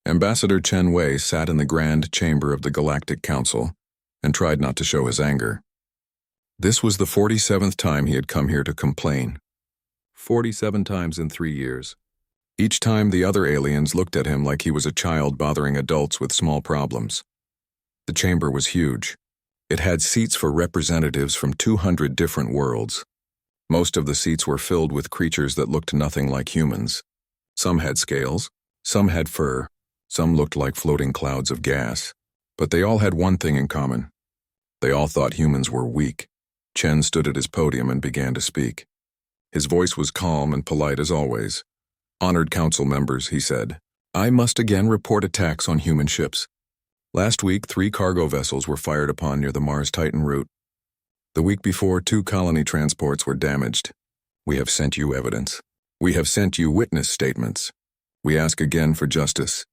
Ambassador Chen Wei sat in the grand chamber of the Galactic Council and tried not to show his anger. This was the 47th time he had come here to complain. 47 times in 3 years. Each time the other aliens looked at him like he was a child bothering adults with small problems. The chamber was huge. It had seats for representatives from 200 different worlds. Most of the seats were filled with creatures that looked nothing like humans. Some had scales, some had fur, some looked like floating clouds of gas. But they all had one thing in common. They all thought humans were weak. Chen stood at his podium and began to speak. His voice was calm and polite as always. "Honored council members," he said, "I must again report attacks on human ships. Last week, 3 cargo vessels were fired upon near the Mars-Titan route. The week before, 2 colony transports were damaged. We have sent you evidence. We have sent you witness statements. We ask again for justice."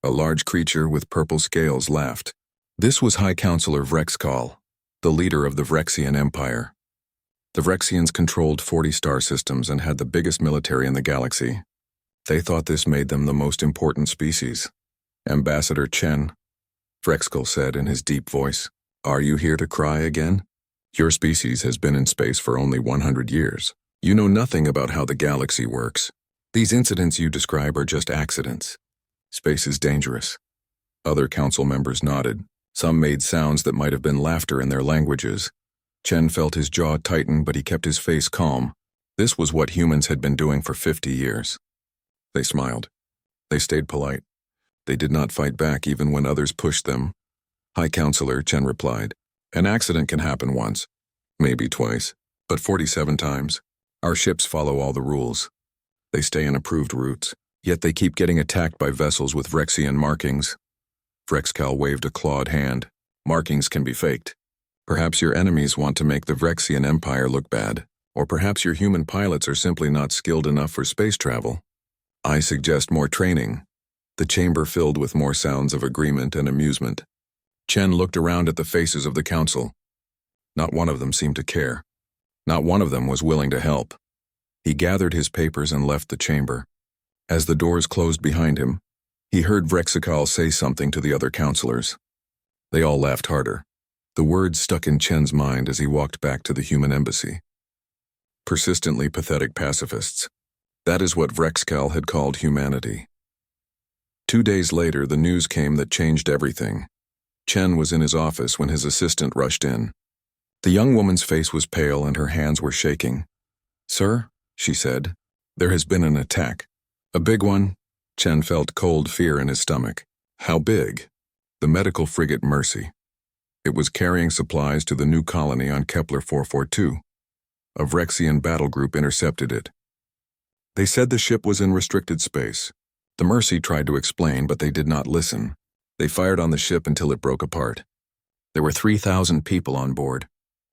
A large creature with purple scales laughed. This was High Counselor Vrexkal, the leader of the Vrexian Empire. The Vrexians controlled 40 star systems and had the biggest military in the galaxy. They thought this made them the most important species. "Ambassador Chen," Vrexkal said in his deep voice, "are you here to cry again? Your species has been in space for only 100 years. You know nothing about how the galaxy works. These incidents you describe are just accidents. Space is dangerous." Other council members nodded. Some made sounds that might have been laughter in their languages. Chen felt his jaw tighten, but he kept his face calm. This was what humans had been doing for 50 years. They smiled. They stayed polite. They did not fight back even when others pushed them. "High Counselor," Chen replied, "an accident can happen once, maybe twice, but 47 times. Our ships follow all the rules. They stay in approved routes, yet they keep getting attacked by vessels with Vrexian markings." Vrexkal waved a clawed hand. "Markings can be faked. Perhaps your enemies want to make the Vrexian Empire look bad, or perhaps your human pilots are simply not skilled enough for space travel. I suggest more training." The chamber filled with more sounds of agreement and amusement. Chen looked around at the faces of the council. Not one of them seemed to care. Not one of them was willing to help. He gathered his papers and left the chamber. As the doors closed behind him, he heard Vrexkal say something to the other counselors. They all laughed harder. The words stuck in Chen's mind as he walked back to the human embassy. Persistently pathetic pacifists. That is what Vrexkal had called humanity. 2 days later, the news came that changed everything. Chen was in his office when his assistant rushed in. The young woman's face was pale and her hands were shaking. "Sir," she said, "there has been an attack. A big one." Chen felt cold fear in his stomach. "How big?" "The medical frigate Mercy. It was carrying supplies to the new colony on Kepler 442. A Vrexian battle group intercepted it. They said the ship was in restricted space. The Mercy tried to explain, but they did not listen. They fired on the ship until it broke apart. There were 3,000 people on board.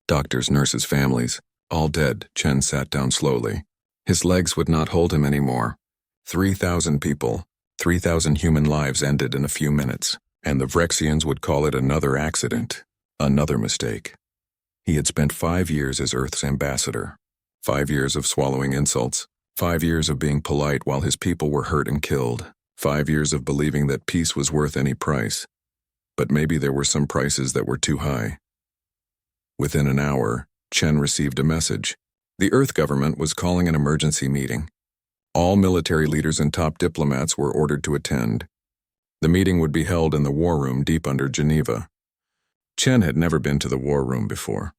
Doctors, nurses, families, all dead." Chen sat down slowly. His legs would not hold him anymore. 3,000 people, 3,000 human lives ended in a few minutes, and the Vrexians would call it another accident, another mistake. He had spent 5 years as Earth's ambassador. 5 years of swallowing insults. 5 years of being polite while his people were hurt and killed. 5 years of believing that peace was worth any price. But maybe there were some prices that were too high. Within an hour, Chen received a message. The Earth government was calling an emergency meeting. All military leaders and top diplomats were ordered to attend. The meeting would be held in the war room deep under Geneva. Chen had never been to the war room before.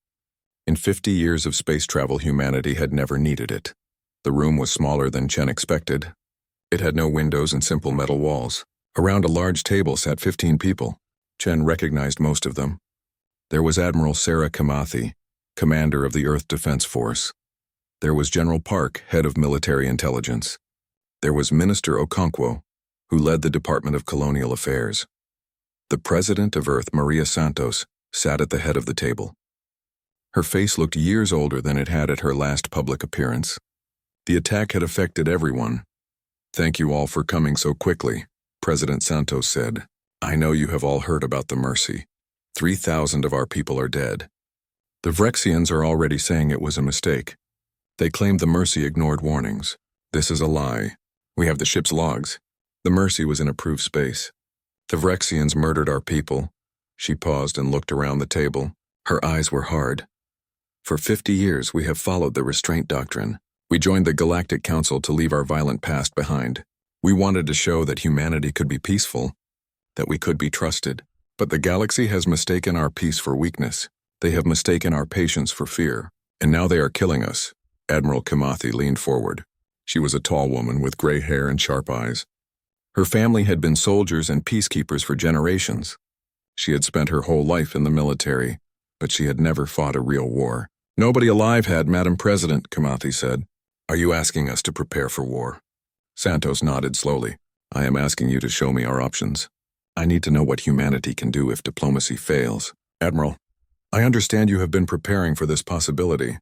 In 50 years of space travel, humanity had never needed it. The room was smaller than Chen expected. It had no windows and simple metal walls. Around a large table sat 15 people. Chen recognized most of them. There was Admiral Sarah Kamathi, commander of the Earth Defense Force. There was General Park, head of military intelligence. There was Minister Okonkwo, who led the Department of Colonial Affairs. The President of Earth, Maria Santos, sat at the head of the table. Her face looked years older than it had at her last public appearance. The attack had affected everyone. "Thank you all for coming so quickly," President Santos said. "I know you have all heard about the Mercy. 3,000 of our people are dead. The Vrexians are already saying it was a mistake. They claim the Mercy ignored warnings. This is a lie. We have the ship's logs. The Mercy was in approved space. The Vrexians murdered our people. She paused and looked around the table. Her eyes were hard. For 50 years, we have followed the restraint doctrine. We joined the Galactic Council to leave our violent past behind. We wanted to show that humanity could be peaceful, that we could be trusted. But the galaxy has mistaken our peace for weakness. They have mistaken our patience for fear. And now they are killing us. Admiral Kimathi leaned forward. She was a tall woman with gray hair and sharp eyes. Her family had been soldiers and peacekeepers for generations. She had spent her whole life in the military, but she had never fought a real war. Nobody alive had, Madam President, Kimathi said. Are you asking us to prepare for war? Santos nodded slowly. I am asking you to show me our options. I need to know what humanity can do if diplomacy fails. Admiral, I understand you have been preparing for this possibility.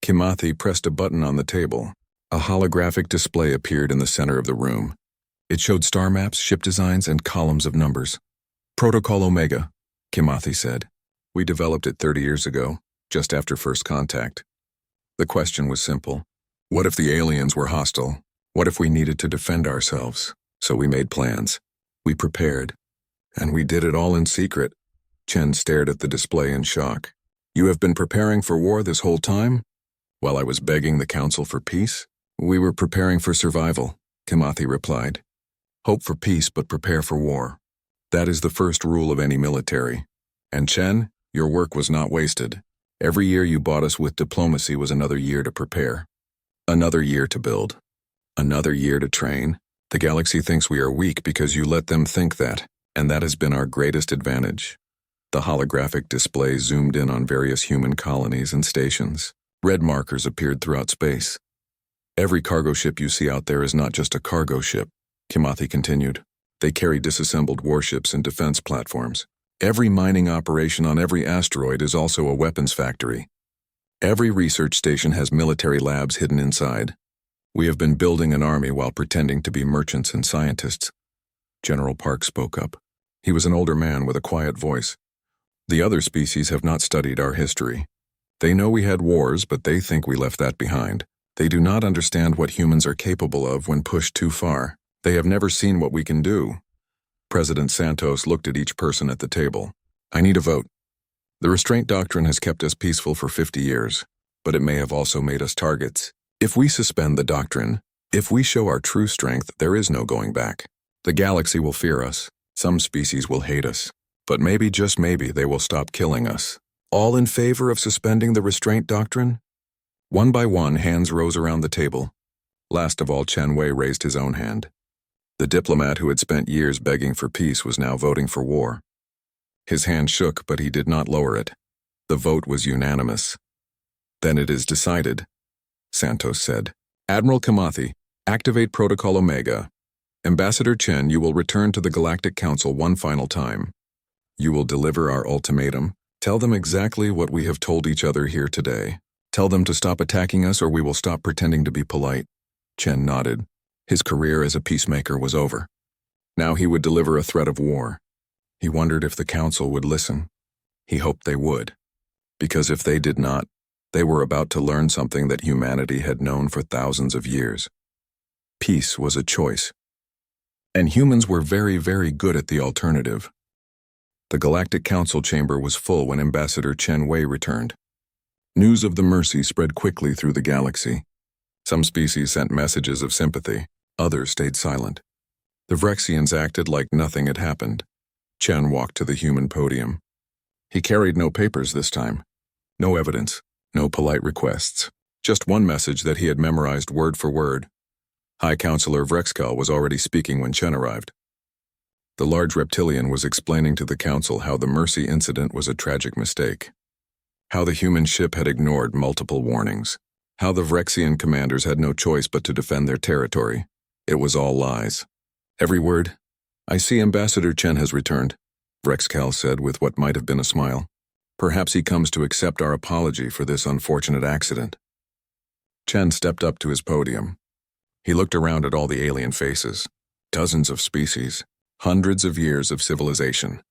Kimathi pressed a button on the table. A holographic display appeared in the center of the room. It showed star maps, ship designs, and columns of numbers. Protocol Omega, Kimathi said. We developed it 30 years ago, just after first contact. The question was simple. What if the aliens were hostile? What if we needed to defend ourselves? So we made plans. We prepared. And we did it all in secret. Chen stared at the display in shock. You have been preparing for war this whole time? While I was begging the Council for peace? We were preparing for survival, Kimathi replied. Hope for peace but prepare for war. That is the first rule of any military. And Chen, your work was not wasted. Every year you bought us with diplomacy was another year to prepare. Another year to build. Another year to train. The galaxy thinks we are weak because you let them think that, and that has been our greatest advantage. The holographic display zoomed in on various human colonies and stations. Red markers appeared throughout space. Every cargo ship you see out there is not just a cargo ship, Kimathi continued. They carry disassembled warships and defense platforms. Every mining operation on every asteroid is also a weapons factory. Every research station has military labs hidden inside. We have been building an army while pretending to be merchants and scientists. General Park spoke up. He was an older man with a quiet voice. The other species have not studied our history. They know we had wars, but they think we left that behind. They do not understand what humans are capable of when pushed too far. They have never seen what we can do. President Santos looked at each person at the table. I need a vote. The restraint doctrine has kept us peaceful for 50 years, but it may have also made us targets. If we suspend the doctrine, if we show our true strength, there is no going back. The galaxy will fear us. Some species will hate us. But maybe, just maybe, they will stop killing us. All in favor of suspending the restraint doctrine? One by one, hands rose around the table. Last of all, Chen Wei raised his own hand. The diplomat who had spent years begging for peace was now voting for war. His hand shook, but he did not lower it. The vote was unanimous. Then it is decided, Santos said. Admiral Kimathi, activate Protocol Omega. Ambassador Chen, you will return to the Galactic Council one final time. You will deliver our ultimatum. Tell them exactly what we have told each other here today. Tell them to stop attacking us or we will stop pretending to be polite. Chen nodded. His career as a peacemaker was over. Now he would deliver a threat of war. He wondered if the Council would listen. He hoped they would. Because if they did not, they were about to learn something that humanity had known for thousands of years. Peace was a choice. And humans were very, very good at the alternative. The Galactic Council chamber was full when Ambassador Chen Wei returned. News of the Mercy spread quickly through the galaxy. Some species sent messages of sympathy, others stayed silent. The Vrexians acted like nothing had happened. Chen walked to the human podium. He carried no papers this time. No evidence, no polite requests. Just one message that he had memorized word for word. High Counselor Vrexcal was already speaking when Chen arrived. The large reptilian was explaining to the Council how the Mercy incident was a tragic mistake. How the human ship had ignored multiple warnings. How the Vrexian commanders had no choice but to defend their territory. It was all lies. Every word. I see Ambassador Chen has returned, Vrexcal said with what might have been a smile. Perhaps he comes to accept our apology for this unfortunate accident. Chen stepped up to his podium. He looked around at all the alien faces. Dozens of species. Hundreds of years of civilization.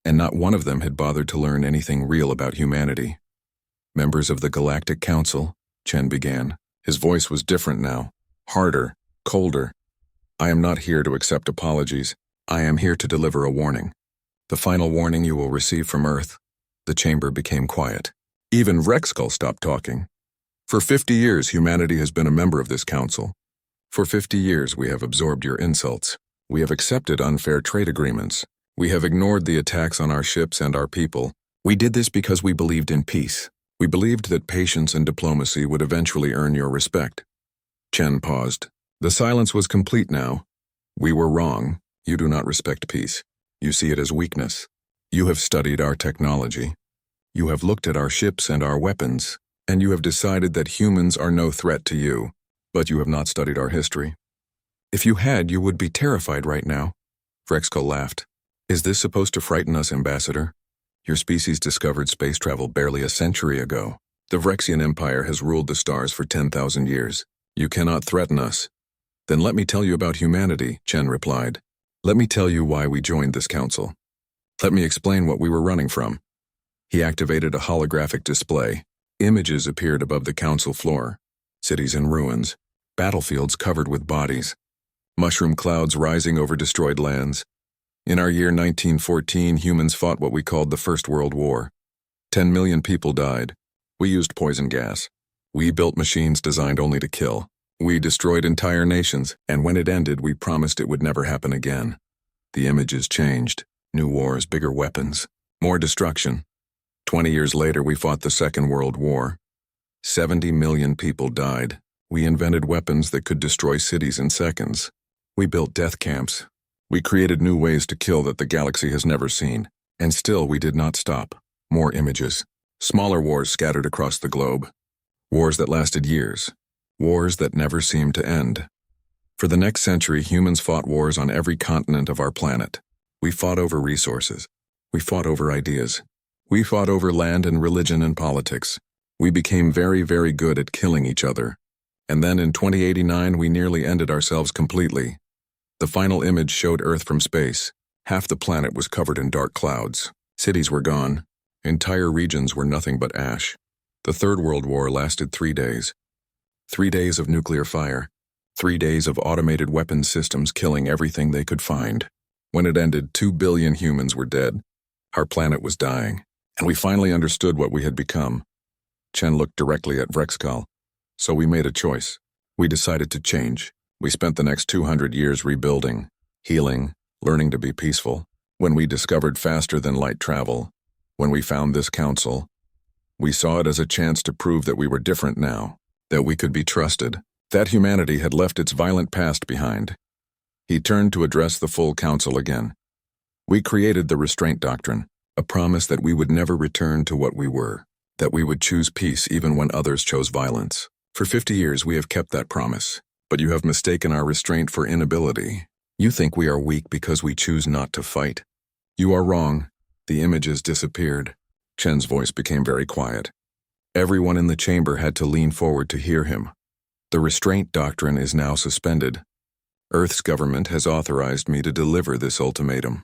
And not one of them had bothered to learn anything real about humanity. Members of the Galactic Council, Chen began. His voice was different now. Harder. Colder. I am not here to accept apologies. I am here to deliver a warning. The final warning you will receive from Earth. The chamber became quiet. Even Rexkull stopped talking. For 50 years, humanity has been a member of this council. For 50 years, we have absorbed your insults. We have accepted unfair trade agreements. We have ignored the attacks on our ships and our people. We did this because we believed in peace. We believed that patience and diplomacy would eventually earn your respect. Chen paused. The silence was complete now. We were wrong. You do not respect peace. You see it as weakness. You have studied our technology. You have looked at our ships and our weapons, and you have decided that humans are no threat to you. But you have not studied our history. If you had, you would be terrified right now. Rexkull laughed. Is this supposed to frighten us, Ambassador? Your species discovered space travel barely a century ago. The Vrexian Empire has ruled the stars for 10,000 years. You cannot threaten us. Then let me tell you about humanity, Chen replied. Let me tell you why we joined this council. Let me explain what we were running from. He activated a holographic display. Images appeared above the council floor. Cities in ruins, battlefields covered with bodies, mushroom clouds rising over destroyed lands. In our year 1914, humans fought what we called the First World War. 10 million people died. We used poison gas. We built machines designed only to kill. We destroyed entire nations, and when it ended, we promised it would never happen again. The images changed. New wars, bigger weapons, more destruction. 20 years later, we fought the Second World War. 70 million people died. We invented weapons that could destroy cities in seconds. We built death camps. We created new ways to kill that the galaxy has never seen. And still we did not stop. More images. Smaller wars scattered across the globe. Wars that lasted years. Wars that never seemed to end. For the next century, humans fought wars on every continent of our planet. We fought over resources. We fought over ideas. We fought over land and religion and politics. We became very, very good at killing each other. And then in 2089, we nearly ended ourselves completely. The final image showed Earth from space. Half the planet was covered in dark clouds. Cities were gone. Entire regions were nothing but ash. The Third World War lasted 3 days. 3 days of nuclear fire. 3 days of automated weapons systems killing everything they could find. When it ended, 2 billion humans were dead. Our planet was dying. And we finally understood what we had become. Chen looked directly at Rexkull. So we made a choice. We decided to change. We spent the next 200 years rebuilding, healing, learning to be peaceful. When we discovered faster than light travel, when we found this council, we saw it as a chance to prove that we were different now, that we could be trusted, that humanity had left its violent past behind. He turned to address the full council again. We created the restraint doctrine, a promise that we would never return to what we were, that we would choose peace even when others chose violence. For 50 years we have kept that promise, but you have mistaken our restraint for inability. You think we are weak because we choose not to fight. You are wrong. The images disappeared. Chen's voice became very quiet. Everyone in the chamber had to lean forward to hear him. The restraint doctrine is now suspended. Earth's government has authorized me to deliver this ultimatum.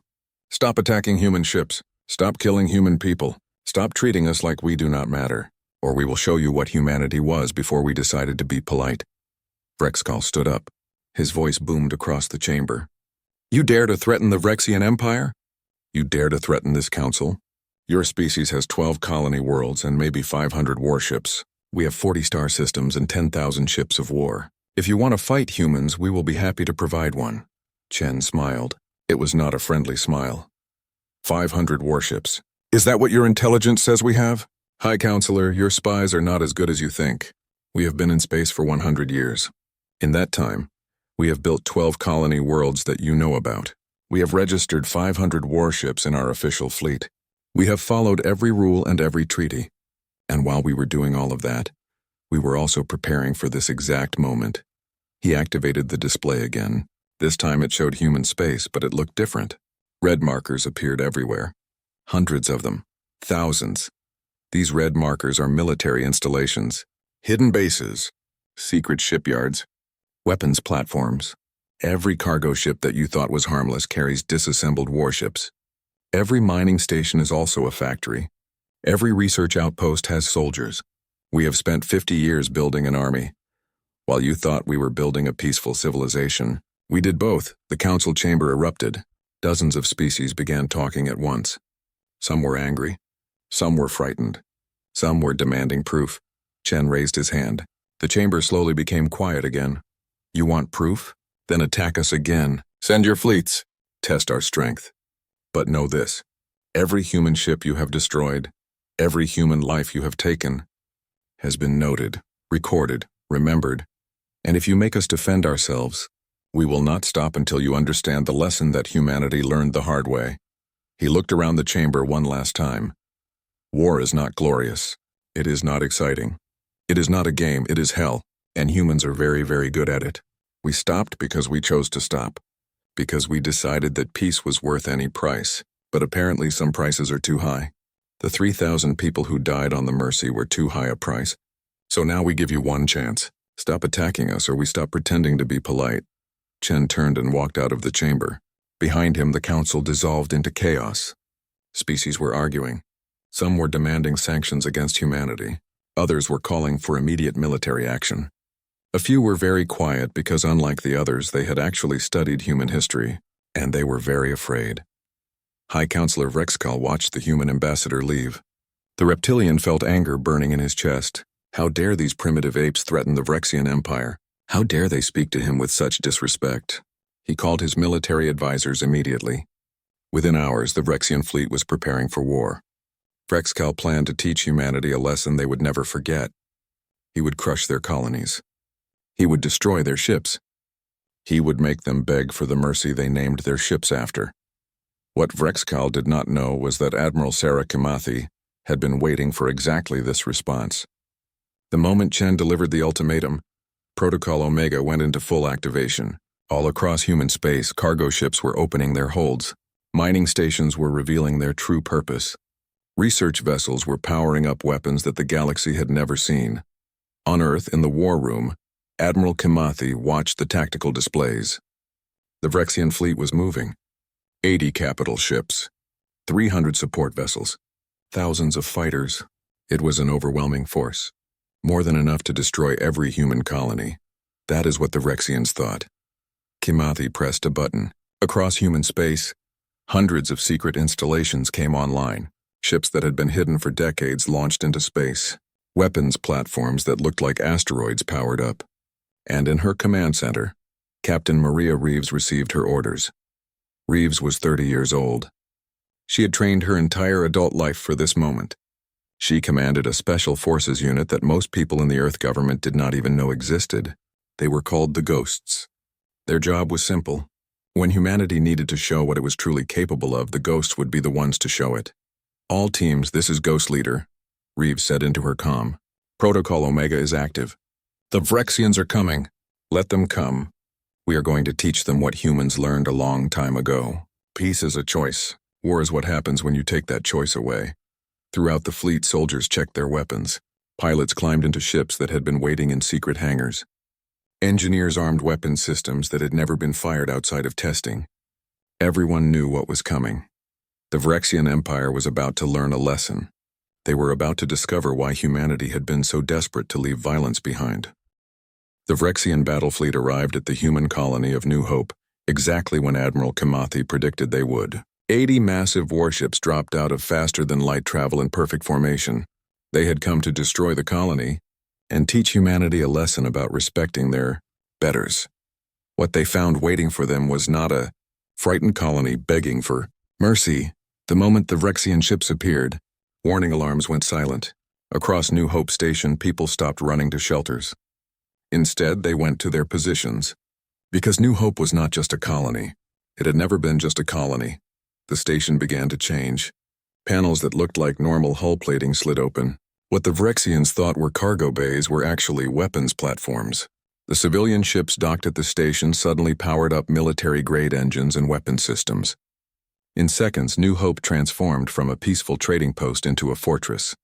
Stop attacking human ships. Stop killing human people. Stop treating us like we do not matter, or we will show you what humanity was before we decided to be polite. Rexkull stood up. His voice boomed across the chamber. You dare to threaten the Vrexian Empire? You dare to threaten this council? Your species has 12 colony worlds and maybe 500 warships. We have 40 star systems and 10,000 ships of war. If you want to fight humans, we will be happy to provide one. Chen smiled. It was not a friendly smile. 500 warships. Is that what your intelligence says we have? High Counselor, your spies are not as good as you think. We have been in space for 100 years. In that time, we have built 12 colony worlds that you know about. We have registered 500 warships in our official fleet. We have followed every rule and every treaty. And while we were doing all of that, we were also preparing for this exact moment. He activated the display again. This time it showed human space, but it looked different. Red markers appeared everywhere. Hundreds of them. Thousands. These red markers are military installations, hidden bases, secret shipyards, weapons platforms. Every cargo ship that you thought was harmless carries disassembled warships. Every mining station is also a factory. Every research outpost has soldiers. We have spent 50 years building an army. While you thought we were building a peaceful civilization, We did both. The council chamber erupted. Dozens of species began talking at once. Some were angry. Some were frightened. Some were demanding proof. Chen raised his hand. The chamber slowly became quiet again. You want proof? Then attack us again. Send your fleets. Test our strength. But know this. Every human ship you have destroyed, every human life you have taken, has been noted, recorded, remembered. And if you make us defend ourselves, we will not stop until you understand the lesson that humanity learned the hard way. He looked around the chamber one last time. War is not glorious. It is not exciting. It is not a game, it is hell, and humans are very, very good at it. We stopped because we chose to stop, because we decided that peace was worth any price, but apparently some prices are too high. The 3,000 people who died on the Mercy were too high a price. So now we give you one chance. Stop attacking us or we stop pretending to be polite. Chen turned and walked out of the chamber. Behind him, the council dissolved into chaos. Species were arguing. Some were demanding sanctions against humanity. Others were calling for immediate military action. A few were very quiet because, unlike the others, they had actually studied human history, and they were very afraid. High Counselor Vrexkal watched the human ambassador leave. The reptilian felt anger burning in his chest. How dare these primitive apes threaten the Vrexian Empire? How dare they speak to him with such disrespect? He called his military advisors immediately. Within hours, the Vrexian fleet was preparing for war. Vrexkal planned to teach humanity a lesson they would never forget. He would crush their colonies. He would destroy their ships. He would make them beg for the mercy they named their ships after. What Vrexkal did not know was that Admiral Sarah Kimathi had been waiting for exactly this response. The moment Chen delivered the ultimatum, Protocol Omega went into full activation. All across human space, cargo ships were opening their holds. Mining stations were revealing their true purpose. Research vessels were powering up weapons that the galaxy had never seen. On Earth, in the war room, Admiral Kimathi watched the tactical displays. The Vrexian fleet was moving. 80 capital ships, 300 support vessels, thousands of fighters. It was an overwhelming force. More than enough to destroy every human colony. That is what the Vrexians thought. Kimathi pressed a button. Across human space, hundreds of secret installations came online. Ships that had been hidden for decades launched into space. Weapons platforms that looked like asteroids powered up. And in her command center, Captain Maria Reeves received her orders. Reeves was 30 years old. She had trained her entire adult life for this moment. She commanded a special forces unit that most people in the Earth government did not even know existed. They were called the Ghosts. Their job was simple. When humanity needed to show what it was truly capable of, the Ghosts would be the ones to show it. All teams, this is Ghost Leader, Reeves said into her comm. Protocol Omega is active. The Vrexians are coming. Let them come. We are going to teach them what humans learned a long time ago. Peace is a choice. War is what happens when you take that choice away. Throughout the fleet, soldiers checked their weapons. Pilots climbed into ships that had been waiting in secret hangars. Engineers armed weapon systems that had never been fired outside of testing. Everyone knew what was coming. The Vrexian Empire was about to learn a lesson. They were about to discover why humanity had been so desperate to leave violence behind. The Vrexian battle fleet arrived at the human colony of New Hope exactly when Admiral Kimathi predicted they would. 80 massive warships dropped out of faster-than-light travel in perfect formation. They had come to destroy the colony and teach humanity a lesson about respecting their betters. What they found waiting for them was not a frightened colony begging for mercy. The moment the Vrexian ships appeared, warning alarms went silent. Across New Hope Station, people stopped running to shelters. Instead, they went to their positions. Because New Hope was not just a colony. It had never been just a colony. The station began to change. Panels that looked like normal hull plating slid open. What the Vrexians thought were cargo bays were actually weapons platforms. The civilian ships docked at the station suddenly powered up military-grade engines and weapon systems. In seconds, New Hope transformed from a peaceful trading post into a fortress.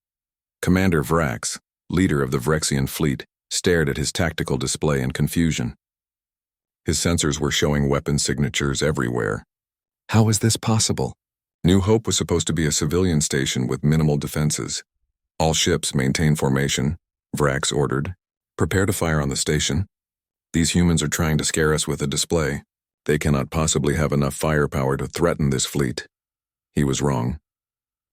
Commander Vrax, leader of the Vrexian fleet, stared at his tactical display in confusion. His sensors were showing weapon signatures everywhere. How is this possible? New Hope was supposed to be a civilian station with minimal defenses. All ships maintain formation, Vrax ordered. Prepare to fire on the station. These humans are trying to scare us with a display. They cannot possibly have enough firepower to threaten this fleet. He was wrong.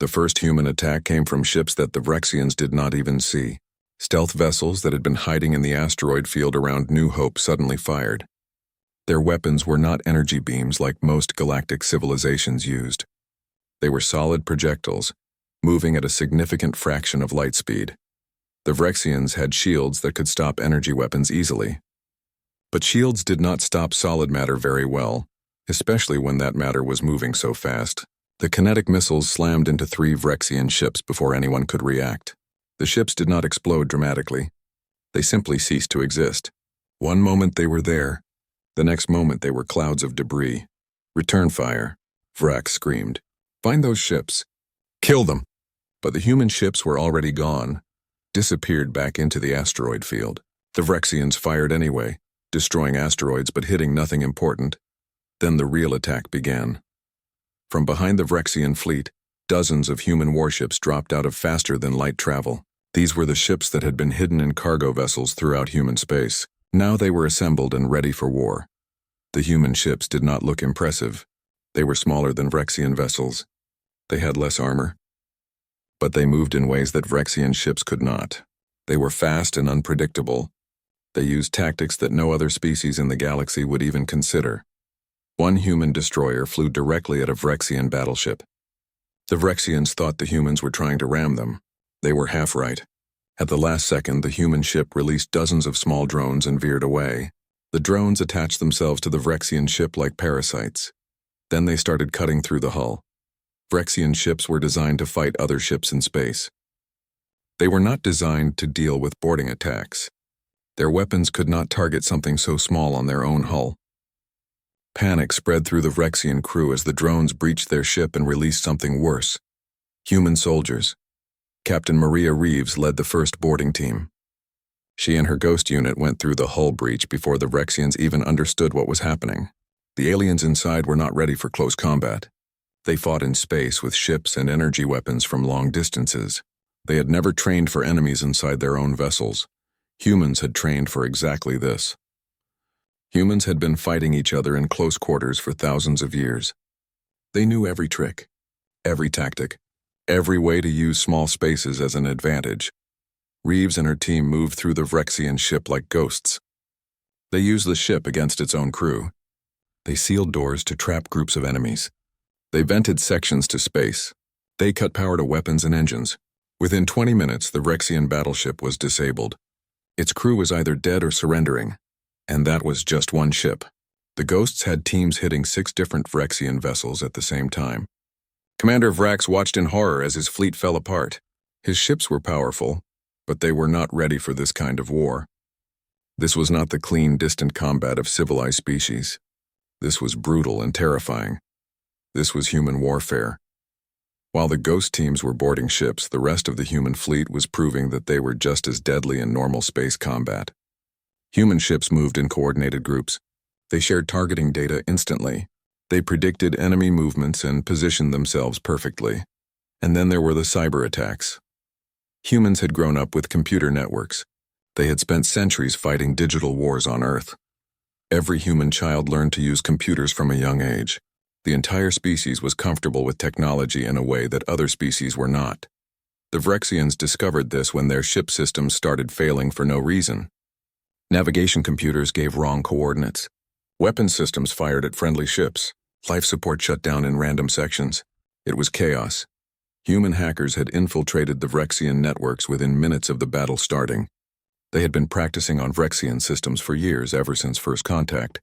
The first human attack came from ships that the Vrexians did not even see. Stealth vessels that had been hiding in the asteroid field around New Hope suddenly fired. Their weapons were not energy beams like most galactic civilizations used. They were solid projectiles, moving at a significant fraction of light speed. The Vrexians had shields that could stop energy weapons easily. But shields did not stop solid matter very well, especially when that matter was moving so fast. The kinetic missiles slammed into 3 Vrexian ships before anyone could react. The ships did not explode dramatically. They simply ceased to exist. One moment they were there, the next moment they were clouds of debris. "Return fire," Vrax screamed. "Find those ships. Kill them!" But the human ships were already gone, disappeared back into the asteroid field. The Vrexians fired anyway, destroying asteroids but hitting nothing important. Then the real attack began. From behind the Vrexian fleet, dozens of human warships dropped out of faster-than-light travel. These were the ships that had been hidden in cargo vessels throughout human space. Now they were assembled and ready for war. The human ships did not look impressive. They were smaller than Vrexian vessels. They had less armor. But they moved in ways that Vrexian ships could not. They were fast and unpredictable. They used tactics that no other species in the galaxy would even consider. One human destroyer flew directly at a Vrexian battleship. The Vrexians thought the humans were trying to ram them. They were half right. At the last second, the human ship released dozens of small drones and veered away. The drones attached themselves to the Vrexian ship like parasites. Then they started cutting through the hull. Vrexian ships were designed to fight other ships in space. They were not designed to deal with boarding attacks. Their weapons could not target something so small on their own hull. Panic spread through the Vrexian crew as the drones breached their ship and released something worse. Human soldiers. Captain Maria Reeves led the first boarding team. She and her ghost unit went through the hull breach before the Vrexians even understood what was happening. The aliens inside were not ready for close combat. They fought in space with ships and energy weapons from long distances. They had never trained for enemies inside their own vessels. Humans had trained for exactly this. Humans had been fighting each other in close quarters for thousands of years. They knew every trick, every tactic, every way to use small spaces as an advantage. Reeves and her team moved through the Vrexian ship like ghosts. They used the ship against its own crew. They sealed doors to trap groups of enemies. They vented sections to space. They cut power to weapons and engines. Within 20 minutes, the Vrexian battleship was disabled. Its crew was either dead or surrendering, and that was just one ship. The ghosts had teams hitting 6 different Vrexian vessels at the same time. Commander Vrax watched in horror as his fleet fell apart. His ships were powerful, but they were not ready for this kind of war. This was not the clean, distant combat of civilized species. This was brutal and terrifying. This was human warfare. While the ghost teams were boarding ships, the rest of the human fleet was proving that they were just as deadly in normal space combat. Human ships moved in coordinated groups. They shared targeting data instantly. They predicted enemy movements and positioned themselves perfectly. And then there were the cyber attacks. Humans had grown up with computer networks. They had spent centuries fighting digital wars on Earth. Every human child learned to use computers from a young age. The entire species was comfortable with technology in a way that other species were not. The Vrexians discovered this when their ship systems started failing for no reason. Navigation computers gave wrong coordinates. Weapon systems fired at friendly ships. Life support shut down in random sections. It was chaos. Human hackers had infiltrated the Vrexian networks within minutes of the battle starting. They had been practicing on Vrexian systems for years, ever since first contact.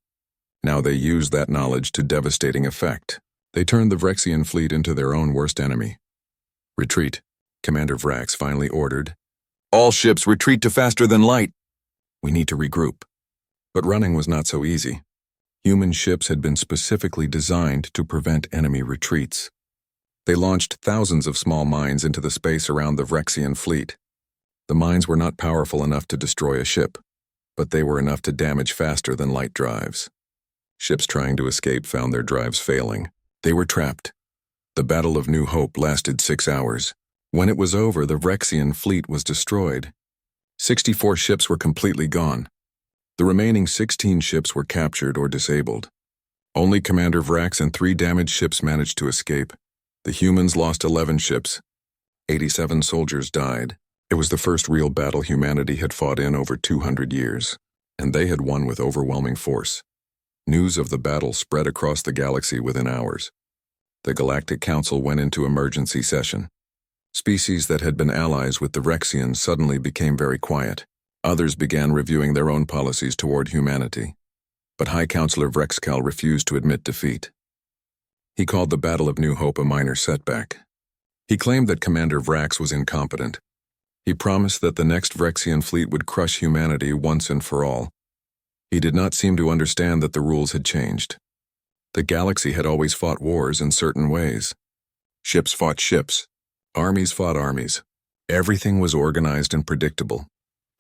Now they used that knowledge to devastating effect. They turned the Vrexian fleet into their own worst enemy. "Retreat," Commander Vrax finally ordered. "All ships retreat to faster than light. We need to regroup." But running was not so easy. Human ships had been specifically designed to prevent enemy retreats. They launched thousands of small mines into the space around the Vrexian fleet. The mines were not powerful enough to destroy a ship, but they were enough to damage faster than light drives. Ships trying to escape found their drives failing. They were trapped. The Battle of New Hope lasted 6 hours. When it was over, the Vrexian fleet was destroyed. 64 ships were completely gone. The remaining 16 ships were captured or disabled. Only Commander Vrax and 3 damaged ships managed to escape. The humans lost 11 ships. 87 soldiers died. It was the first real battle humanity had fought in over 200 years, and they had won with overwhelming force. News of the battle spread across the galaxy within hours. The Galactic Council went into emergency session. Species that had been allies with the Rexians suddenly became very quiet. Others began reviewing their own policies toward humanity. But High Counselor Vrexcal refused to admit defeat. He called the Battle of New Hope a minor setback. He claimed that Commander Vrax was incompetent. He promised that the next Vrexian fleet would crush humanity once and for all. He did not seem to understand that the rules had changed. The galaxy had always fought wars in certain ways. Ships fought ships. Armies fought armies. Everything was organized and predictable.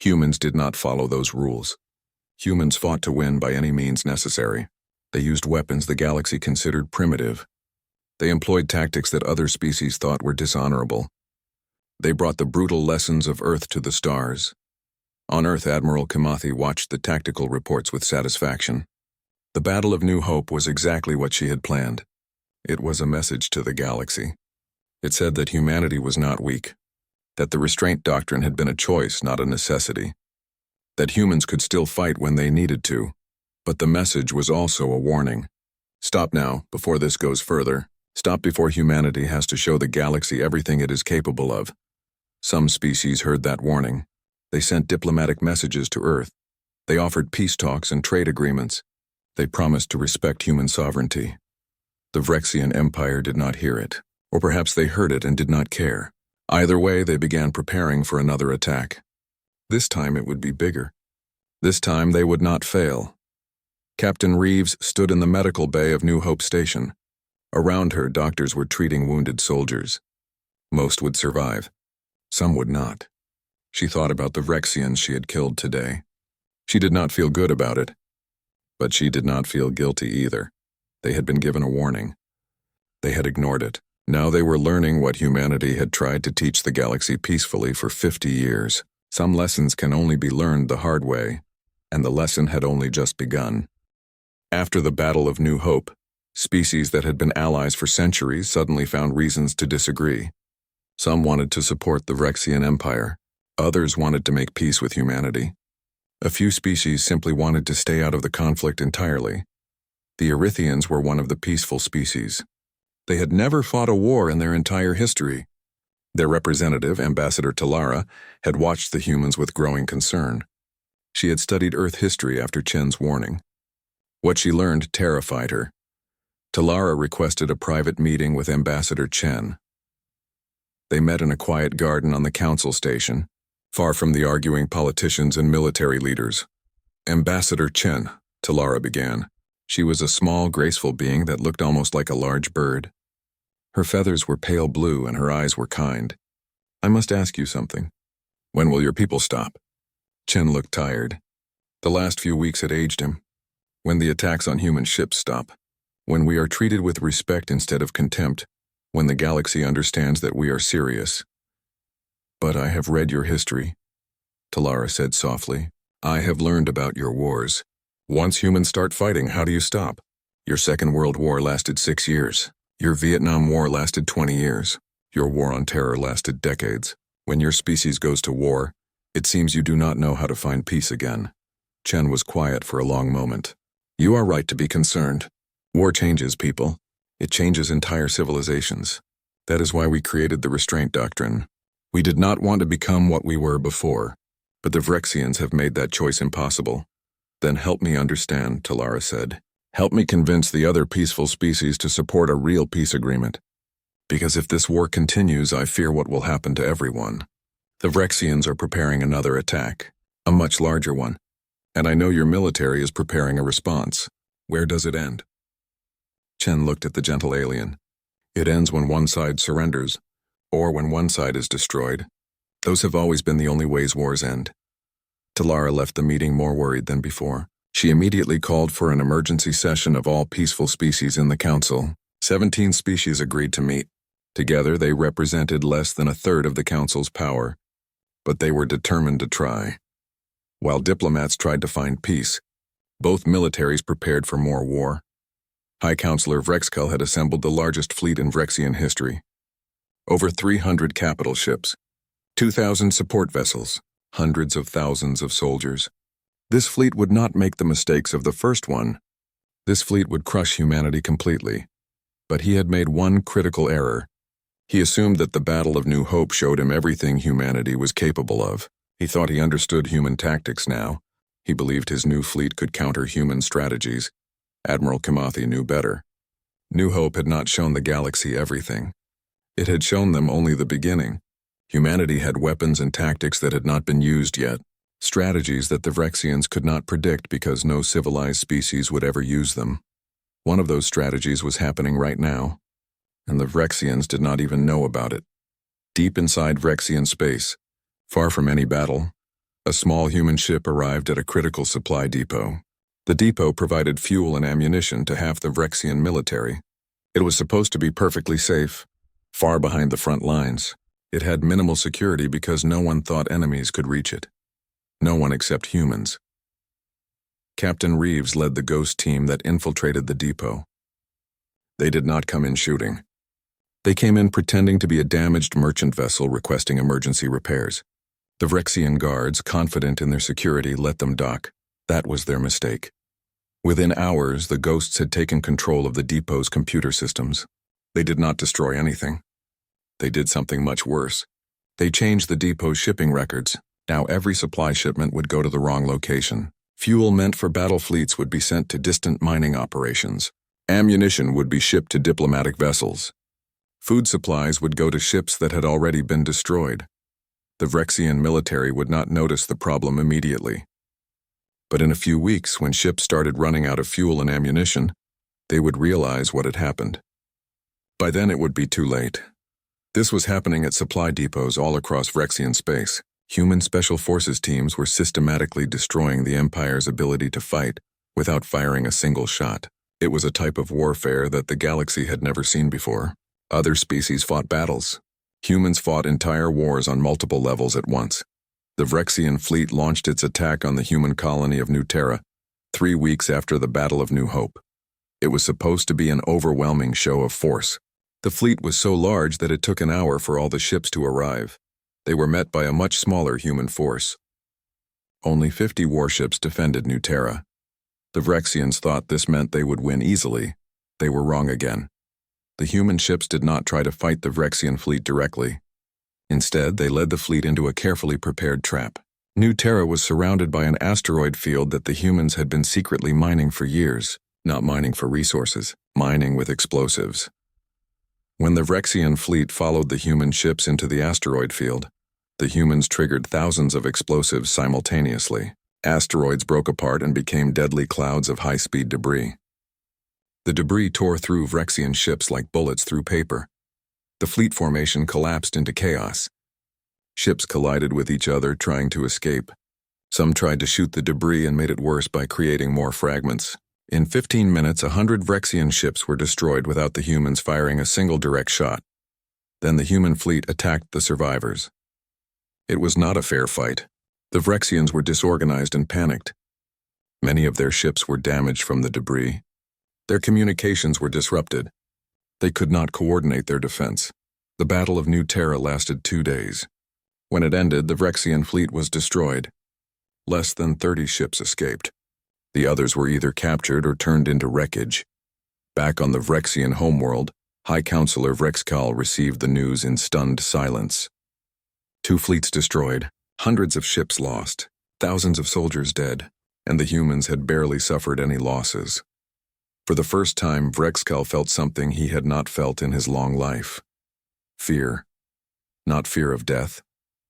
Humans did not follow those rules. Humans fought to win by any means necessary. They used weapons the galaxy considered primitive. They employed tactics that other species thought were dishonorable. They brought the brutal lessons of Earth to the stars. On Earth, Admiral Kamathi watched the tactical reports with satisfaction. The Battle of New Hope was exactly what she had planned. It was a message to the galaxy. It said that humanity was not weak, that the restraint doctrine had been a choice, not a necessity, that humans could still fight when they needed to, but the message was also a warning. Stop now, before this goes further. Stop before humanity has to show the galaxy everything it is capable of. Some species heard that warning. They sent diplomatic messages to Earth. They offered peace talks and trade agreements. They promised to respect human sovereignty. The Vrexian Empire did not hear it, or perhaps they heard it and did not care. Either way, they began preparing for another attack. This time it would be bigger. This time they would not fail. Captain Reeves stood in the medical bay of New Hope Station. Around her, doctors were treating wounded soldiers. Most would survive. Some would not. She thought about the Vrexians she had killed today. She did not feel good about it. But she did not feel guilty either. They had been given a warning. They had ignored it. Now they were learning what humanity had tried to teach the galaxy peacefully for 50 years. Some lessons can only be learned the hard way, and the lesson had only just begun. After the Battle of New Hope, species that had been allies for centuries suddenly found reasons to disagree. Some wanted to support the Vrexian Empire. Others wanted to make peace with humanity. A few species simply wanted to stay out of the conflict entirely. The Erythians were one of the peaceful species. They had never fought a war in their entire history. Their representative, Ambassador Talara, had watched the humans with growing concern. She had studied Earth history after Chen's warning. What she learned terrified her. Talara requested a private meeting with Ambassador Chen. They met in a quiet garden on the council station, far from the arguing politicians and military leaders. Ambassador Chen, Talara began. She was a small, graceful being that looked almost like a large bird. Her feathers were pale blue and her eyes were kind. I must ask you something. When will your people stop? Chen looked tired. The last few weeks had aged him. When the attacks on human ships stop. When we are treated with respect instead of contempt. When the galaxy understands that we are serious. But I have read your history, Talara said softly. I have learned about your wars. Once humans start fighting, how do you stop? Your Second World War lasted 6 years. Your Vietnam War lasted 20 years. Your War on Terror lasted decades. When your species goes to war, it seems you do not know how to find peace again. Chen was quiet for a long moment. You are right to be concerned. War changes people. It changes entire civilizations. That is why we created the restraint doctrine. We did not want to become what we were before, but the Vrexians have made that choice impossible. Then help me understand, Talara said. Help me convince the other peaceful species to support a real peace agreement. Because if this war continues, I fear what will happen to everyone. The Vrexians are preparing another attack, a much larger one. And I know your military is preparing a response. Where does it end? Chen looked at the gentle alien. It ends when one side surrenders, or when one side is destroyed. Those have always been the only ways wars end. Talara left the meeting more worried than before. She immediately called for an emergency session of all peaceful species in the council. 17 species agreed to meet. Together, they represented less than a third of the council's power, but they were determined to try. While diplomats tried to find peace, both militaries prepared for more war. High Counselor Vrexkull had assembled the largest fleet in Vrexian history. Over 300 capital ships, 2,000 support vessels, hundreds of thousands of soldiers. This fleet would not make the mistakes of the first one. This fleet would crush humanity completely. But he had made one critical error. He assumed that the Battle of New Hope showed him everything humanity was capable of. He thought he understood human tactics now. He believed his new fleet could counter human strategies. Admiral Kimathi knew better. New Hope had not shown the galaxy everything. It had shown them only the beginning. Humanity had weapons and tactics that had not been used yet, strategies that the Vrexians could not predict because no civilized species would ever use them. One of those strategies was happening right now, and the Vrexians did not even know about it. Deep inside Vrexian space, far from any battle, a small human ship arrived at a critical supply depot. The depot provided fuel and ammunition to half the Vrexian military. It was supposed to be perfectly safe, far behind the front lines. It had minimal security because no one thought enemies could reach it. No one except humans. Captain Reeves led the ghost team that infiltrated the depot. They did not come in shooting. They came in pretending to be a damaged merchant vessel requesting emergency repairs. The Vrexian guards, confident in their security, let them dock. That was their mistake. Within hours, the ghosts had taken control of the depot's computer systems. They did not destroy anything. They did something much worse. They changed the depot's shipping records. Now every supply shipment would go to the wrong location. Fuel meant for battle fleets would be sent to distant mining operations. Ammunition would be shipped to diplomatic vessels. Food supplies would go to ships that had already been destroyed. The Vrexian military would not notice the problem immediately. But in a few weeks, when ships started running out of fuel and ammunition, they would realize what had happened. By then it would be too late. This was happening at supply depots all across Vrexian space. Human special forces teams were systematically destroying the Empire's ability to fight without firing a single shot. It was a type of warfare that the galaxy had never seen before. Other species fought battles. Humans fought entire wars on multiple levels at once. The Vrexian fleet launched its attack on the human colony of New Terra 3 weeks after the Battle of New Hope. It was supposed to be an overwhelming show of force. The fleet was so large that it took an hour for all the ships to arrive. They were met by a much smaller human force. Only 50 warships defended New Terra. The Vrexians thought this meant they would win easily. They were wrong again. The human ships did not try to fight the Vrexian fleet directly. Instead, they led the fleet into a carefully prepared trap. New Terra was surrounded by an asteroid field that the humans had been secretly mining for years, not mining for resources, mining with explosives. When the Vrexian fleet followed the human ships into the asteroid field, the humans triggered thousands of explosives simultaneously. Asteroids broke apart and became deadly clouds of high-speed debris. The debris tore through Vrexian ships like bullets through paper. The fleet formation collapsed into chaos. Ships collided with each other, trying to escape. Some tried to shoot the debris and made it worse by creating more fragments. In 15 minutes, 100 Vrexian ships were destroyed without the humans firing a single direct shot. Then the human fleet attacked the survivors. It was not a fair fight. The Vrexians were disorganized and panicked. Many of their ships were damaged from the debris. Their communications were disrupted. They could not coordinate their defense. The Battle of New Terra lasted 2 days. When it ended, the Vrexian fleet was destroyed. Less than 30 ships escaped. The others were either captured or turned into wreckage. Back on the Vrexian homeworld, High Counselor Vrexkull received the news in stunned silence. 2 fleets destroyed, hundreds of ships lost, thousands of soldiers dead, and the humans had barely suffered any losses. For the first time, Vrexkull felt something he had not felt in his long life. Fear. Not fear of death.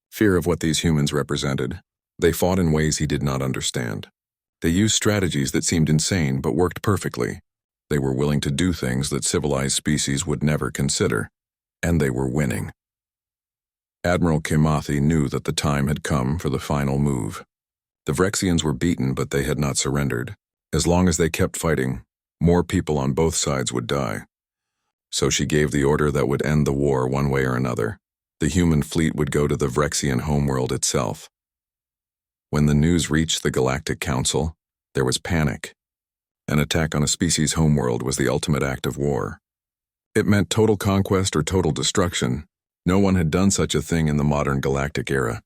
Fear of what these humans represented. They fought in ways he did not understand. They used strategies that seemed insane but worked perfectly. They were willing to do things that civilized species would never consider. And they were winning. Admiral Kimathi knew that the time had come for the final move. The Vrexians were beaten, but they had not surrendered. As long as they kept fighting, more people on both sides would die. So she gave the order that would end the war one way or another. The human fleet would go to the Vrexian homeworld itself. When the news reached the Galactic Council, there was panic. An attack on a species' homeworld was the ultimate act of war. It meant total conquest or total destruction. No one had done such a thing in the modern galactic era.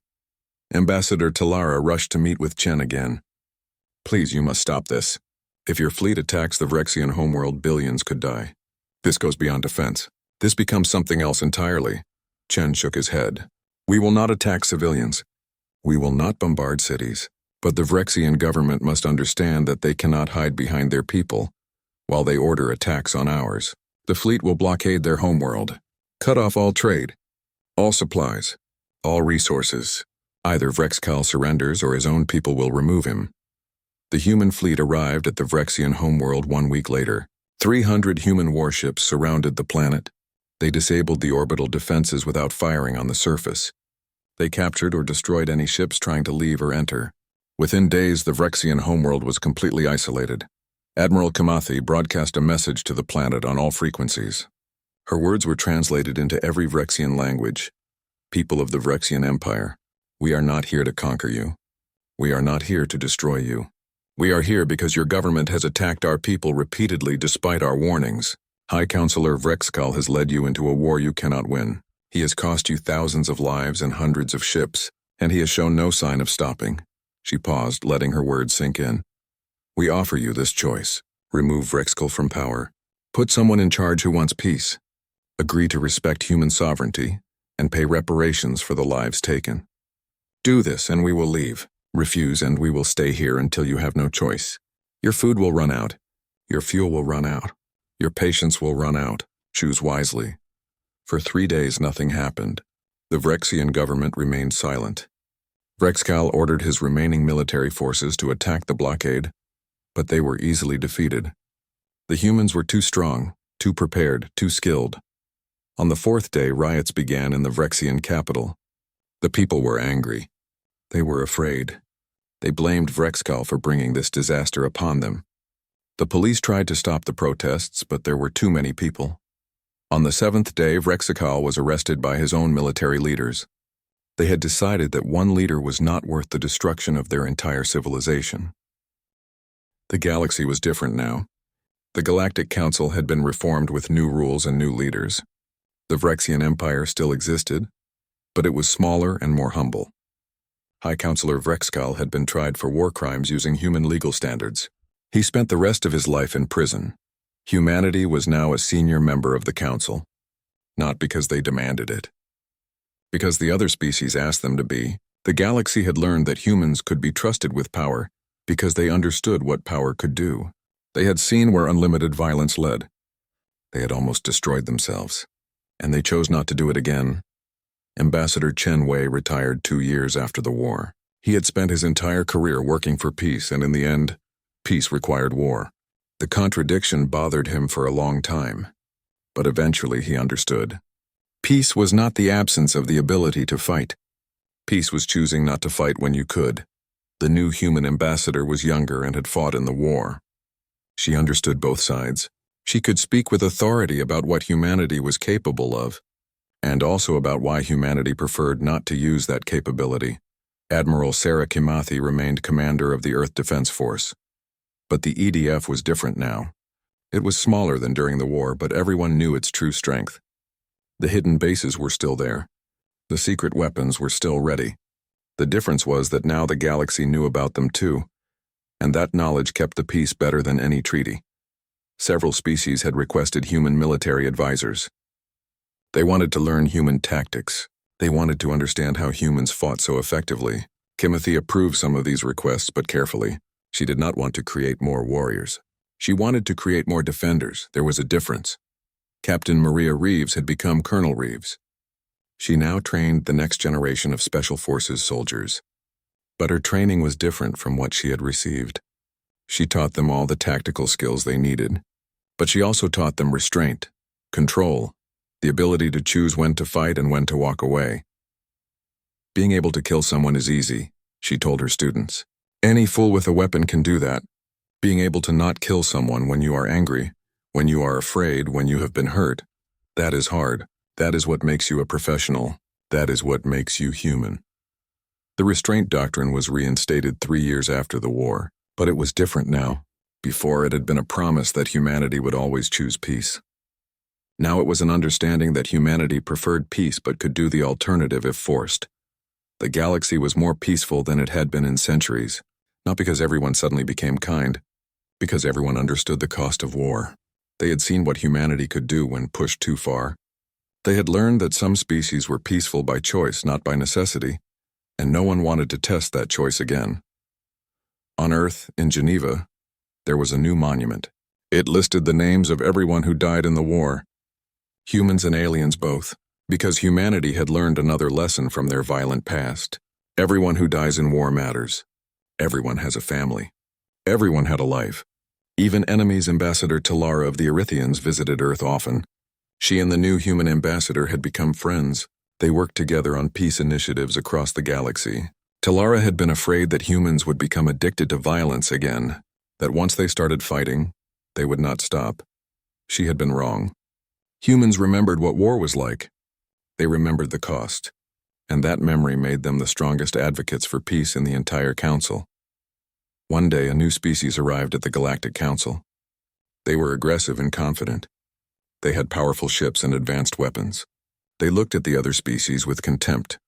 Ambassador Talara rushed to meet with Chen again. Please, you must stop this. If your fleet attacks the Vrexian homeworld, billions could die. This goes beyond defense. This becomes something else entirely. Chen shook his head. We will not attack civilians. We will not bombard cities. But the Vrexian government must understand that they cannot hide behind their people while they order attacks on ours. The fleet will blockade their homeworld, cut off all trade, all supplies, all resources. Either Vrexcal surrenders or his own people will remove him. The human fleet arrived at the Vrexian homeworld 1 week later. 300 human warships surrounded the planet. They disabled the orbital defenses without firing on the surface. They captured or destroyed any ships trying to leave or enter. Within days, the Vrexian homeworld was completely isolated. Admiral Kamathi broadcast a message to the planet on all frequencies. Her words were translated into every Vrexian language. People of the Vrexian Empire, we are not here to conquer you. We are not here to destroy you. We are here because your government has attacked our people repeatedly despite our warnings. High Counselor Vrexcal has led you into a war you cannot win. He has cost you thousands of lives and hundreds of ships, and he has shown no sign of stopping. She paused, letting her words sink in. We offer you this choice. Remove Vrexcal from power. Put someone in charge who wants peace. Agree to respect human sovereignty and pay reparations for the lives taken. Do this and we will leave. Refuse and we will stay here until you have no choice. Your food will run out. Your fuel will run out. Your patience will run out. Choose wisely. For 3 days nothing happened. The Vrexian government remained silent. Vrexcal ordered his remaining military forces to attack the blockade, but they were easily defeated. The humans were too strong, too prepared, too skilled. On the 4th day, riots began in the Vrexian capital. The people were angry. They were afraid. They blamed Vrexcal for bringing this disaster upon them. The police tried to stop the protests, but there were too many people. On the 7th day, Vrexcal was arrested by his own military leaders. They had decided that one leader was not worth the destruction of their entire civilization. The galaxy was different now. The Galactic Council had been reformed with new rules and new leaders. The Vrexian Empire still existed, but it was smaller and more humble. High Counselor Vrexcal had been tried for war crimes using human legal standards. He spent the rest of his life in prison. Humanity was now a senior member of the Council, not because they demanded it. Because the other species asked them to be, the galaxy had learned that humans could be trusted with power because they understood what power could do. They had seen where unlimited violence led. They had almost destroyed themselves, and they chose not to do it again. Ambassador Chen Wei retired 2 years after the war. He had spent his entire career working for peace, and in the end, peace required war. The contradiction bothered him for a long time, but eventually he understood. Peace was not the absence of the ability to fight. Peace was choosing not to fight when you could. The new human ambassador was younger and had fought in the war. She understood both sides. She could speak with authority about what humanity was capable of, and also about why humanity preferred not to use that capability. Admiral Sarah Kimathi remained commander of the Earth Defense Force. But the EDF was different now. It was smaller than during the war, but everyone knew its true strength. The hidden bases were still there. The secret weapons were still ready. The difference was that now the galaxy knew about them too, and that knowledge kept the peace better than any treaty. Several species had requested human military advisors. They wanted to learn human tactics. They wanted to understand how humans fought so effectively. Kimathi approved some of these requests, but carefully. She did not want to create more warriors. She wanted to create more defenders. There was a difference. Captain Maria Reeves had become Colonel Reeves. She now trained the next generation of Special Forces soldiers. But her training was different from what she had received. She taught them all the tactical skills they needed, but she also taught them restraint, control, the ability to choose when to fight and when to walk away. Being able to kill someone is easy, she told her students. Any fool with a weapon can do that. Being able to not kill someone when you are angry, when you are afraid, when you have been hurt, that is hard. That is what makes you a professional. That is what makes you human. The restraint doctrine was reinstated 3 years after the war, but it was different now. Before, it had been a promise that humanity would always choose peace. Now it was an understanding that humanity preferred peace but could do the alternative if forced. The galaxy was more peaceful than it had been in centuries, not because everyone suddenly became kind, because everyone understood the cost of war. They had seen what humanity could do when pushed too far. They had learned that some species were peaceful by choice, not by necessity, and no one wanted to test that choice again. On Earth, in Geneva, there was a new monument. It listed the names of everyone who died in the war, humans and aliens both, because humanity had learned another lesson from their violent past. Everyone who dies in war matters. Everyone has a family. Everyone had a life. Even enemies Ambassador Talara of the Erythians visited Earth often. She and the new human ambassador had become friends. They worked together on peace initiatives across the galaxy. Talara had been afraid that humans would become addicted to violence again, that once they started fighting, they would not stop. She had been wrong. Humans remembered what war was like. They remembered the cost, and that memory made them the strongest advocates for peace in the entire council. One day, a new species arrived at the Galactic Council. They were aggressive and confident. They had powerful ships and advanced weapons. They looked at the other species with contempt.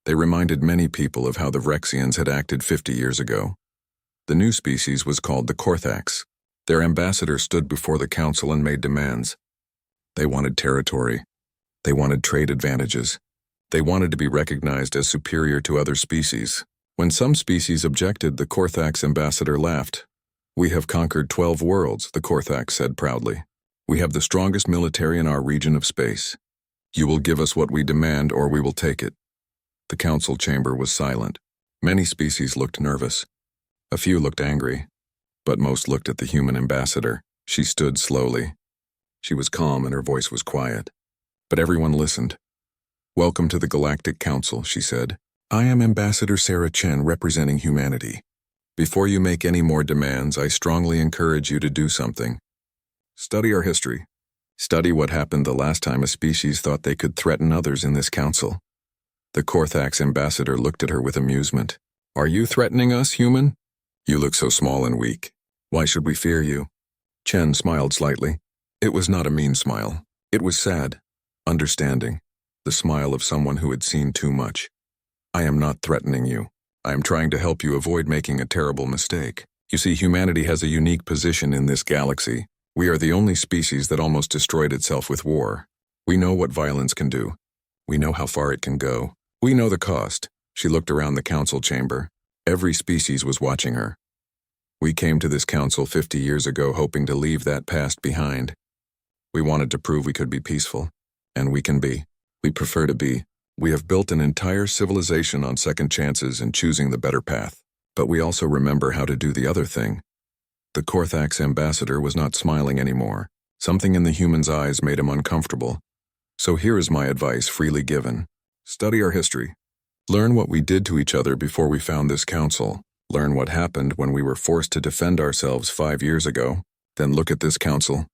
They reminded many people of how the Vrexians had acted 50 years ago. The new species was called the Korthax. Their ambassador stood before the council and made demands. They wanted territory. They wanted trade advantages. They wanted to be recognized as superior to other species. When some species objected, the Korthax ambassador laughed. "We have conquered 12 worlds," the Korthax said proudly. "We have the strongest military in our region of space. You will give us what we demand or we will take it." The council chamber was silent. Many species looked nervous. A few looked angry, but most looked at the human ambassador. She stood slowly. She was calm and her voice was quiet. But everyone listened. "Welcome to the Galactic Council," she said. "I am Ambassador Sarah Chen representing humanity. Before you make any more demands, I strongly encourage you to do something. Study our history. Study what happened the last time a species thought they could threaten others in this council." The Korthax ambassador looked at her with amusement. "Are you threatening us, human? You look so small and weak. Why should we fear you?" Chen smiled slightly. It was not a mean smile. It was sad, understanding, the smile of someone who had seen too much. "I am not threatening you. I am trying to help you avoid making a terrible mistake. You see, humanity has a unique position in this galaxy. We are the only species that almost destroyed itself with war. We know what violence can do. We know how far it can go. We know the cost." She looked around the council chamber. Every species was watching her. "We came to this council 50 years ago hoping to leave that past behind. We wanted to prove we could be peaceful, and we can be. We prefer to be. We have built an entire civilization on second chances and choosing the better path. But we also remember how to do the other thing." The Korthax ambassador was not smiling anymore. Something in the human's eyes made him uncomfortable. "So here is my advice, freely given. Study our history. Learn what we did to each other before we found this council. Learn what happened when we were forced to defend ourselves 5 years ago. Then look at this council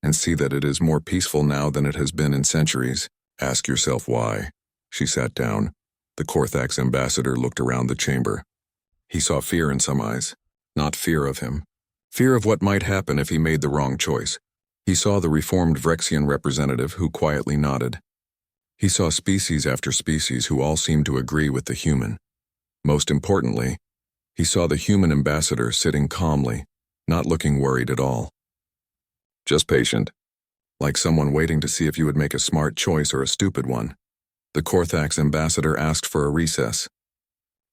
and see that it is more peaceful now than it has been in centuries. Ask yourself why." She sat down. The Korthax ambassador looked around the chamber. He saw fear in some eyes, not fear of him. Fear of what might happen if he made the wrong choice. He saw the reformed Vrexian representative who quietly nodded. He saw species after species who all seemed to agree with the human. Most importantly, he saw the human ambassador sitting calmly, not looking worried at all. Just patient, like someone waiting to see if you would make a smart choice or a stupid one. The Korthax ambassador asked for a recess.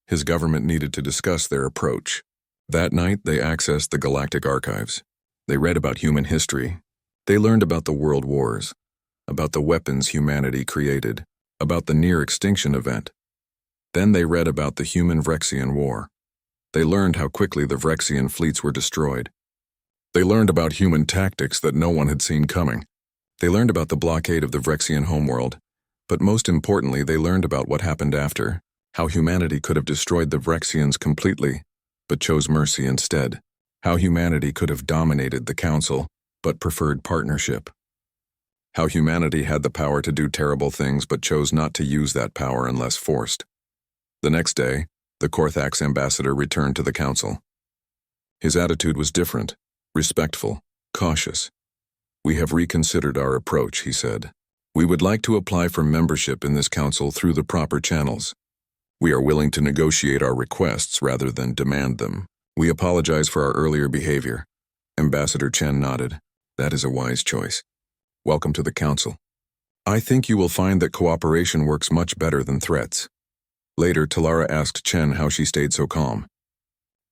His government needed to discuss their approach. That night, they accessed the galactic archives. They read about human history. They learned about the world wars, about the weapons humanity created, about the near-extinction event. Then they read about the human-Vrexian war. They learned how quickly the Vrexian fleets were destroyed. They learned about human tactics that no one had seen coming. They learned about the blockade of the Vrexian homeworld, but most importantly, they learned about what happened after, how humanity could have destroyed the Vrexians completely, but chose mercy instead, how humanity could have dominated the council, but preferred partnership, how humanity had the power to do terrible things but chose not to use that power unless forced. The next day, the Korthax ambassador returned to the council. His attitude was different. Respectful, cautious. "We have reconsidered our approach," he said. "We would like to apply for membership in this council through the proper channels. We are willing to negotiate our requests rather than demand them. We apologize for our earlier behavior." Ambassador Chen nodded. "That is a wise choice. Welcome to the council. I think you will find that cooperation works much better than threats." Later, Talara asked Chen how she stayed so calm.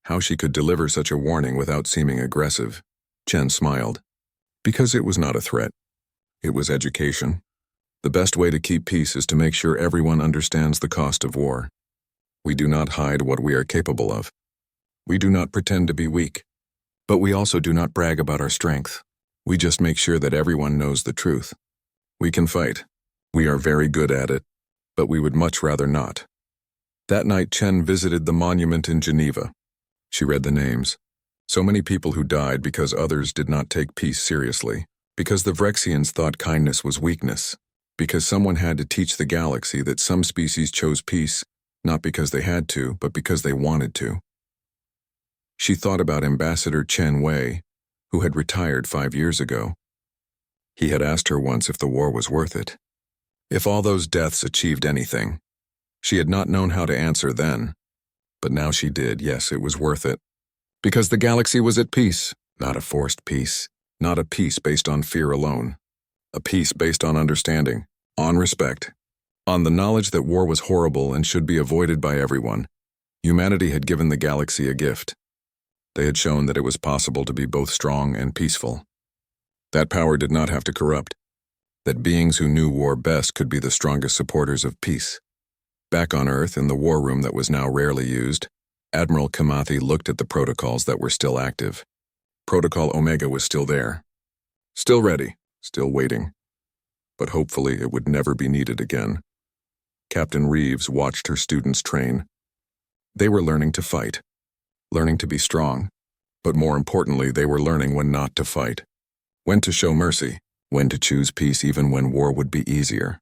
How she could deliver such a warning without seeming aggressive. Chen smiled. "Because it was not a threat. It was education. The best way to keep peace is to make sure everyone understands the cost of war. We do not hide what we are capable of. We do not pretend to be weak. But we also do not brag about our strength. We just make sure that everyone knows the truth. We can fight. We are very good at it, but we would much rather not." That night, Chen visited the monument in Geneva. She read the names. So many people who died because others did not take peace seriously, because the Vrexians thought kindness was weakness, because someone had to teach the galaxy that some species chose peace, not because they had to, but because they wanted to. She thought about Ambassador Chen Wei, who had retired 5 years ago. He had asked her once if the war was worth it. If all those deaths achieved anything. She had not known how to answer then, but now she did. Yes, it was worth it. Because the galaxy was at peace, not a forced peace, not a peace based on fear alone. A peace based on understanding, on respect, on the knowledge that war was horrible and should be avoided by everyone. Humanity had given the galaxy a gift. They had shown that it was possible to be both strong and peaceful. That power did not have to corrupt. That beings who knew war best could be the strongest supporters of peace. Back on Earth, in the war room that was now rarely used, Admiral Kamathi looked at the protocols that were still active. Protocol Omega was still there. Still ready, still waiting. But hopefully it would never be needed again. Captain Reeves watched her students train. They were learning to fight, learning to be strong, but more importantly, they were learning when not to fight, when to show mercy, when to choose peace even when war would be easier.